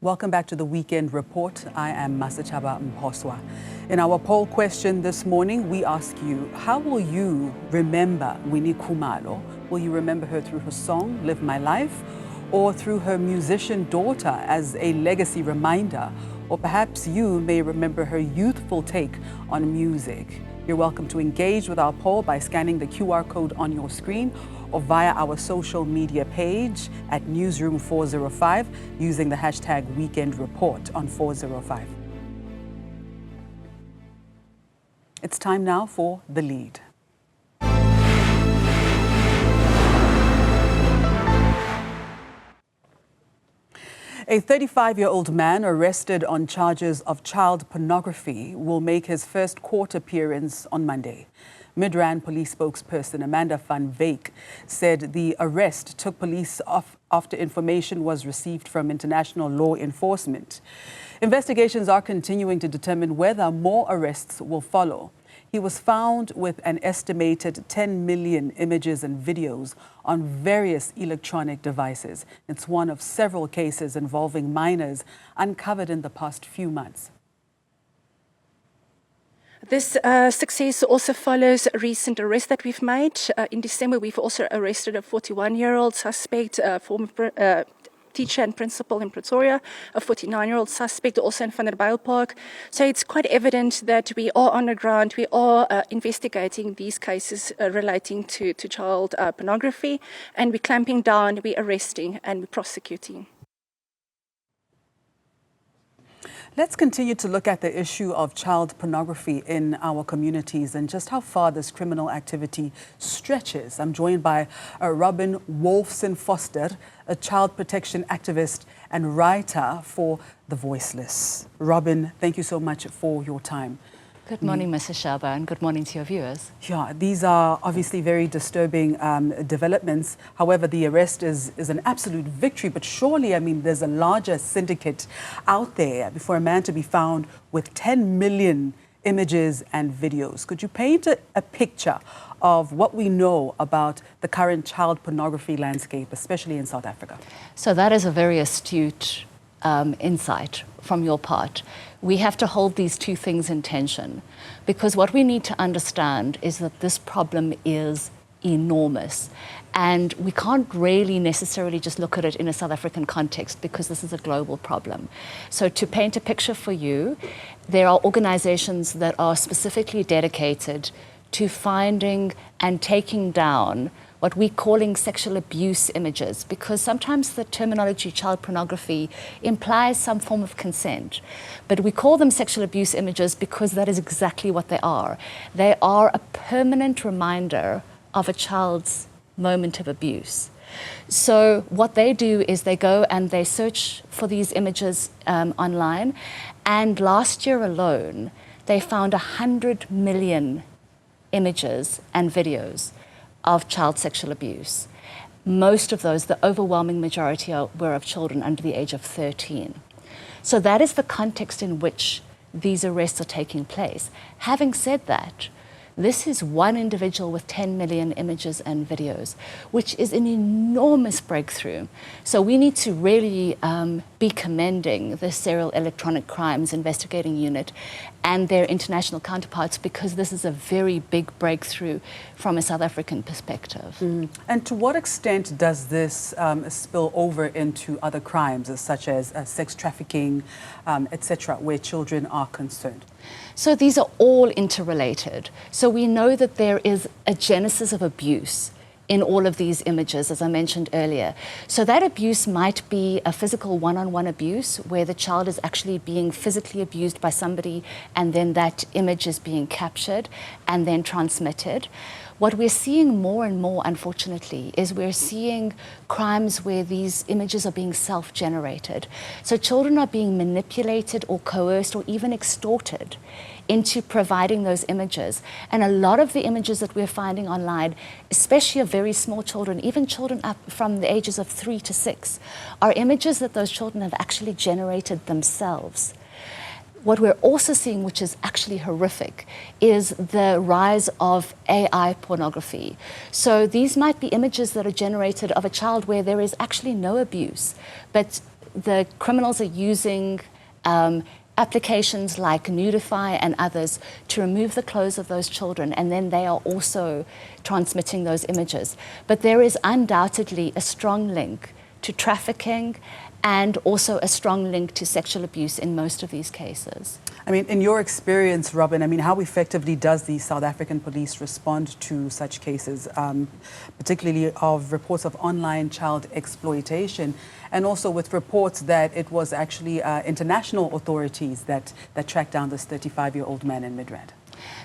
Welcome back to the Weekend Report. I am Masachaba Mphoswa. In our poll question this morning, we ask you, how will you remember Winnie Khumalo? Will you remember her through her song, Live My Life, or through her musician daughter as a legacy reminder? Or perhaps you may remember her youthful take on music. You're welcome to engage with our poll by scanning the QR code on your screen or via our social media page at Newzroom 405 using the hashtag Weekend Report on 405. It's time now for The Lead. A 35-year-old man arrested on charges of child pornography will make his first court appearance on Monday. Midrand police spokesperson Amanda van Wyk said the arrest took police off after information was received from international law enforcement. Investigations are continuing to determine whether more arrests will follow. He was found with an estimated 10 million images and videos on various electronic devices. It's one of several cases involving minors uncovered in the past few months. This success also follows a recent arrest that we've made. In December, we've also arrested a 41-year-old suspect, former teacher and principal in Pretoria, a 49-year-old suspect also in Vanderbijlpark. So it's quite evident that we are on the ground, we are investigating these cases relating to child pornography, and we're clamping down, we're arresting and we're prosecuting. Let's continue to look at the issue of child pornography in our communities and just how far this criminal activity stretches. I'm joined by Robin Wolfson-Foster, a child protection activist and writer for The Voiceless. Robin, thank you so much for your time. Good morning, Mrs. Shaba, and good morning to your viewers. Yeah, these are obviously very disturbing developments. However, the arrest is an absolute victory. But surely, I mean, there's a larger syndicate out there for a man to be found with 10 million images and videos. Could you paint a picture of what we know about the current child pornography landscape, especially in South Africa? So that is a very astute insight from your part. We have to hold these two things in tension, because what we need to understand is that this problem is enormous, and we can't really necessarily just look at it in a South African context, because this is a global problem. So to paint a picture for you, there are organizations that are specifically dedicated to finding and taking down what we're calling sexual abuse images, because sometimes the terminology child pornography implies some form of consent. But we call them sexual abuse images because that is exactly what they are. They are a permanent reminder of a child's moment of abuse. So what they do is they go and they search for these images online, and last year alone, they found 100 million images and videos of child sexual abuse. Most of those, the overwhelming majority, were of children under the age of 13. So that is the context in which these arrests are taking place. Having said that, this is one individual with 10 million images and videos, which is an enormous breakthrough. So we need to really be commending the Serial Electronic Crimes Investigating Unit and their international counterparts, because this is a very big breakthrough from a South African perspective. And to what extent does this spill over into other crimes, such as sex trafficking, etc., where children are concerned? So these are all interrelated. So we know that there is a genesis of abuse in all of these images, as I mentioned earlier. So that abuse might be a physical one-on-one abuse, where the child is actually being physically abused by somebody, and then that image is being captured and then transmitted. What we're seeing more and more, unfortunately, is we're seeing crimes where these images are being self-generated. So children are being manipulated or coerced or even extorted into providing those images. And a lot of the images that we're finding online, especially of very small children, even children up from the ages of 3 to 6, are images that those children have actually generated themselves. What we're also seeing, which is actually horrific, is the rise of AI pornography. So these might be images that are generated of a child where there is actually no abuse, but the criminals are using applications like Nudify and others to remove the clothes of those children, and then they are also transmitting those images. But there is undoubtedly a strong link to trafficking and also a strong link to sexual abuse in most of these cases. I mean, in your experience, Robin, I mean, how effectively does the South African police respond to such cases, particularly of reports of online child exploitation, and also with reports that it was actually international authorities that tracked down this 35-year-old man in Midrand?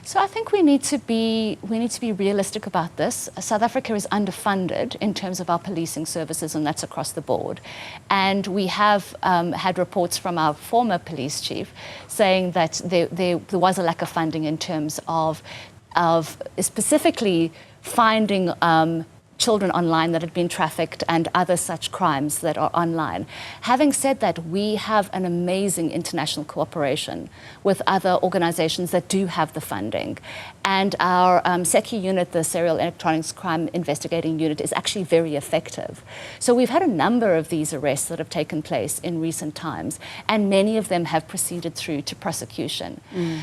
So I think we need to be realistic about this. South Africa is underfunded in terms of our policing services, and that's across the board. And we have had reports from our former police chief saying that there was a lack of funding in terms of specifically finding children online that had been trafficked and other such crimes that are online. Having said that, we have an amazing international cooperation with other organizations that do have the funding. And our SECI unit, the Serial Electronics Crime Investigating Unit, is actually very effective. So we've had a number of these arrests that have taken place in recent times, and many of them have proceeded through to prosecution.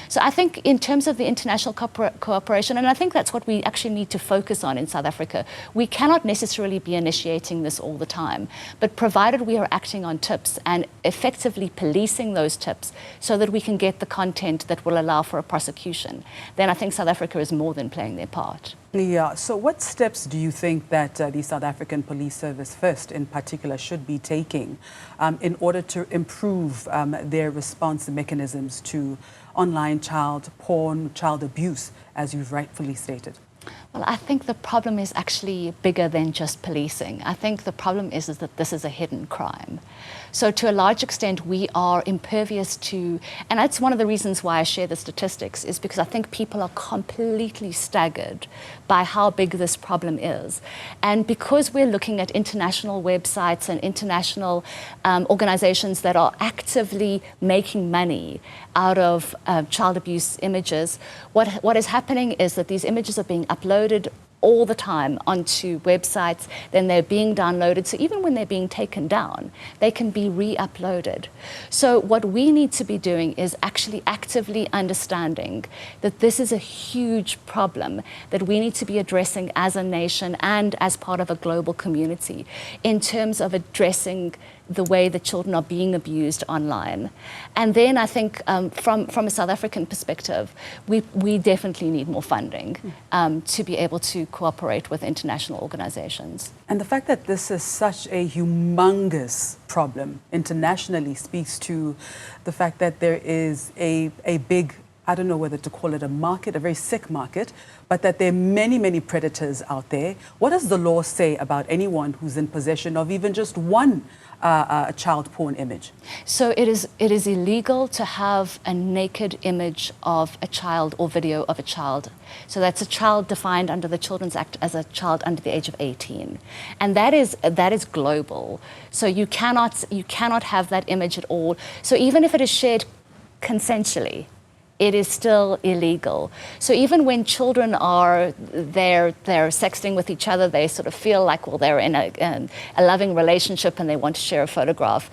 So I think in terms of the international cooperation, and I think that's what we actually need to focus on in South Africa, we cannot necessarily be initiating this all the time, but provided we are acting on tips and effectively policing those tips so that we can get the content that will allow for a prosecution, then I think South Africa is more than playing their part. Yeah, so what steps do you think that the South African Police Service first in particular should be taking in order to improve their response mechanisms to online child porn, child abuse, as you've rightfully stated? Well, I think the problem is actually bigger than just policing. I think the problem is that this is a hidden crime. So to a large extent, we are impervious to, and that's one of the reasons why I share the statistics, is because I think people are completely staggered by how big this problem is. And because we're looking at international websites and international organizations that are actively making money out of child abuse images, what is happening is that these images are being uploaded all the time onto websites, then they're being downloaded. So even when they're being taken down, they can be re-uploaded. So what we need to be doing is actually actively understanding that this is a huge problem that we need to be addressing as a nation and as part of a global community in terms of addressing the way that children are being abused online. And then I think from a South African perspective, we definitely need more funding to be able to cooperate with international organizations. And the fact that this is such a humongous problem internationally speaks to the fact that there is a big, I don't know whether to call it a market, a very sick market, but that there are many, many predators out there. What does the law say about anyone who's in possession of even just one child porn image? So it is illegal to have a naked image of a child or video of a child. So that's a child defined under the Children's Act as a child under the age of 18. And that is global. So you cannot have that image at all. So even if it is shared consensually, it is still illegal. So even when children are they're sexting with each other, they sort of feel like, well, they're in a loving relationship and they want to share a photograph.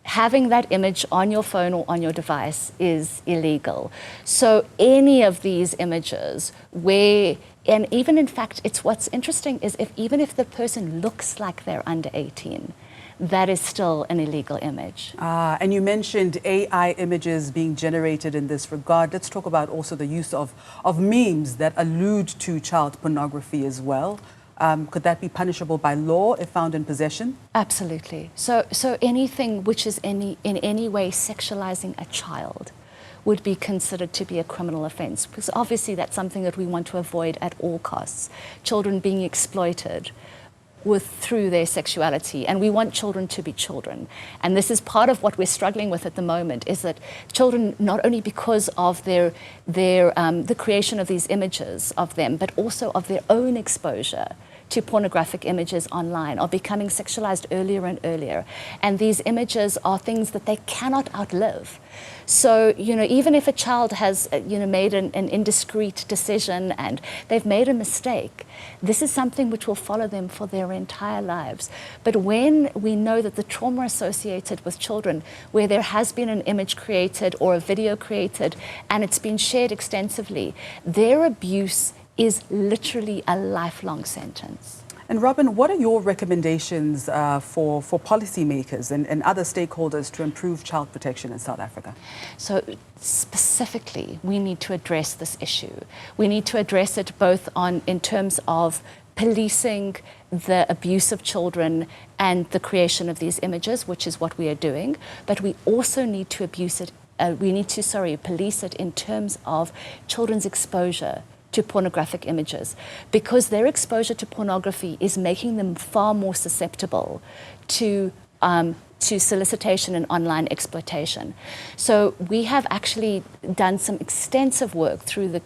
Having that image on your phone or on your device is illegal. So any of these images and even in fact, what's interesting is even if the person looks like they're under 18, that is still an illegal image. And you mentioned AI images being generated in this regard. Let's talk about also the use of memes that allude to child pornography as well. Could that be punishable by law if found in possession? Absolutely. So anything which is in any way sexualizing a child would be considered to be a criminal offense, because obviously that's something that we want to avoid at all costs. Children being exploited through their sexuality, and we want children to be children. And this is part of what we're struggling with at the moment, is that children, not only because of the creation of these images of them, but also of their own exposure to pornographic images online, are becoming sexualized earlier and earlier. And these images are things that they cannot outlive. So, you know, even if a child has, you know, made an indiscreet decision and they've made a mistake, this is something which will follow them for their entire lives. But when we know that the trauma associated with children, where there has been an image created or a video created and it's been shared extensively, their abuse is literally a lifelong sentence. And Robin, what are your recommendations for policymakers and other stakeholders to improve child protection in South Africa? So specifically, we need to address this issue. We need to address it both in terms of policing the abuse of children and the creation of these images, which is what we are doing, but we also need to police it in terms of children's exposure to pornographic images, because their exposure to pornography is making them far more susceptible to solicitation and online exploitation. So we have actually done some extensive work through the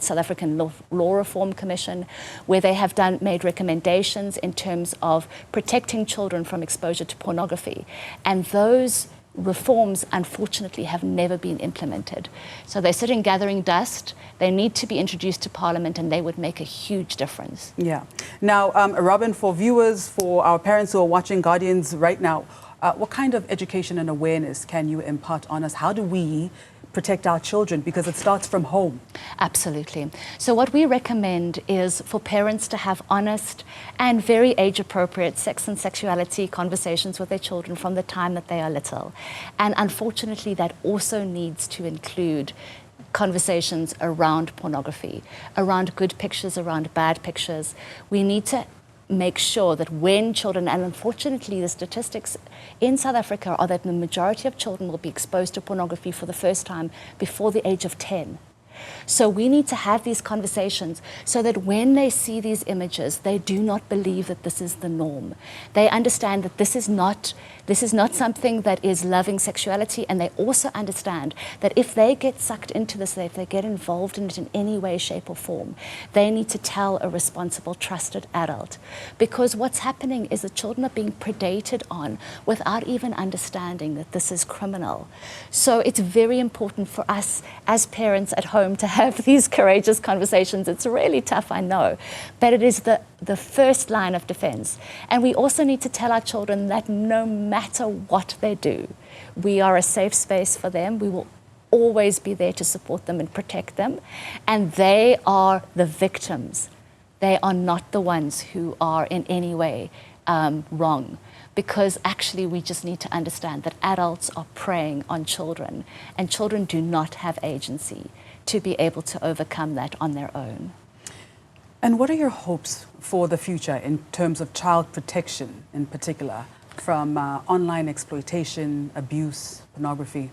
South African Law Reform Commission, where they have made recommendations in terms of protecting children from exposure to pornography. And those reforms, unfortunately, have never been implemented. So they're sitting gathering dust. They need to be introduced to Parliament, and they would make a huge difference. Yeah. Now, Robin, for viewers, for our parents who are watching Guardians right now, what kind of education and awareness can you impart on us? How do we protect our children? Because it starts from home. Absolutely. So what we recommend is for parents to have honest and very age-appropriate sex and sexuality conversations with their children from the time that they are little. And unfortunately, that also needs to include conversations around pornography, around good pictures, around bad pictures. We need to make sure that when children, and unfortunately the statistics in South Africa are that the majority of children will be exposed to pornography for the first time before the age of 10. So we need to have these conversations so that when they see these images, they do not believe that this is the norm. They understand that this is not something that is loving sexuality, and they also understand that if they get sucked into this, if they get involved in it in any way, shape or form, they need to tell a responsible, trusted adult. Because what's happening is that children are being predated on without even understanding that this is criminal. So it's very important for us as parents at home to have these courageous conversations. It's really tough, I know, but it is the first line of defense. And we also need to tell our children that no matter what they do, we are a safe space for them. We will always be there to support them and protect them. And they are the victims. They are not the ones who are in any way wrong. Because actually we just need to understand that adults are preying on children, and children do not have agency to be able to overcome that on their own. And what are your hopes for the future in terms of child protection in particular from online exploitation, abuse, pornography?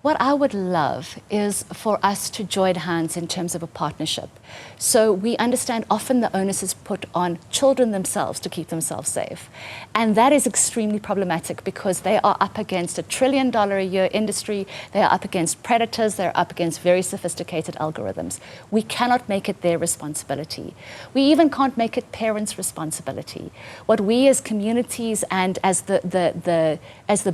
What I would love is for us to join hands in terms of a partnership. So we understand often the onus is put on children themselves to keep themselves safe. And that is extremely problematic because they are up against $1 trillion a year industry. They are up against predators. They're up against very sophisticated algorithms. We cannot make it their responsibility. We even can't make it parents' responsibility. What we as communities and as the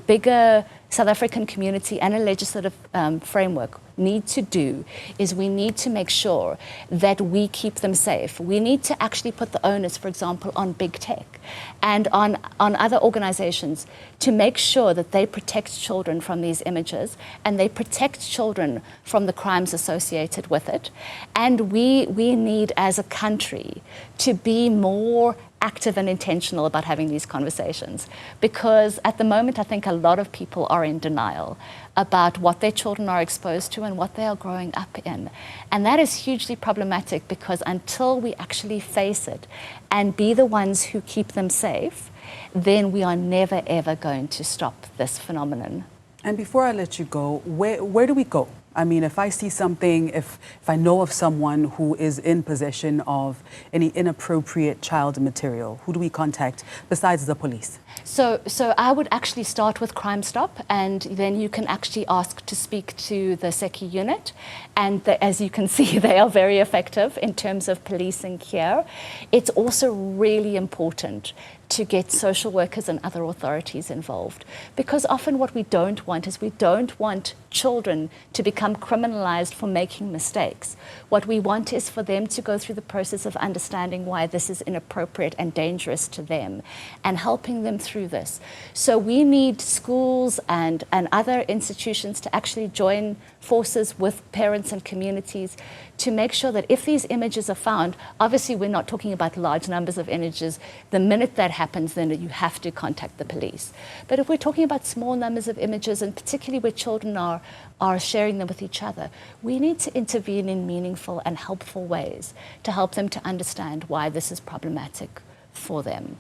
bigger South African community and a legislative framework need to do is we need to make sure that we keep them safe. We need to actually put the onus, for example, on big tech and on other organizations to make sure that they protect children from these images and they protect children from the crimes associated with it. And we need as a country to be more active and intentional about having these conversations, because at the moment I think a lot of people are in denial about what their children are exposed to and what they are growing up in. And that is hugely problematic because until we actually face it and be the ones who keep them safe, then we are never ever going to stop this phenomenon. And before I let you go, where do we go? I mean, if I see something, if I know of someone who is in possession of any inappropriate child material, who do we contact besides the police? So I would actually start with Crime Stop, and then you can actually ask to speak to the SECI unit. And as you can see, they are very effective in terms of policing here. It's also really important to get social workers and other authorities involved, because often what we don't want is we don't want children to become criminalized for making mistakes. What we want is for them to go through the process of understanding why this is inappropriate and dangerous to them, and helping them through this. So we need schools and other institutions to actually join forces with parents and communities to make sure that if these images are found, obviously we're not talking about large numbers of images. The minute that happens, then you have to contact the police. But if we're talking about small numbers of images, and particularly where children are sharing them with each other, we need to intervene in meaningful and helpful ways to help them to understand why this is problematic for them.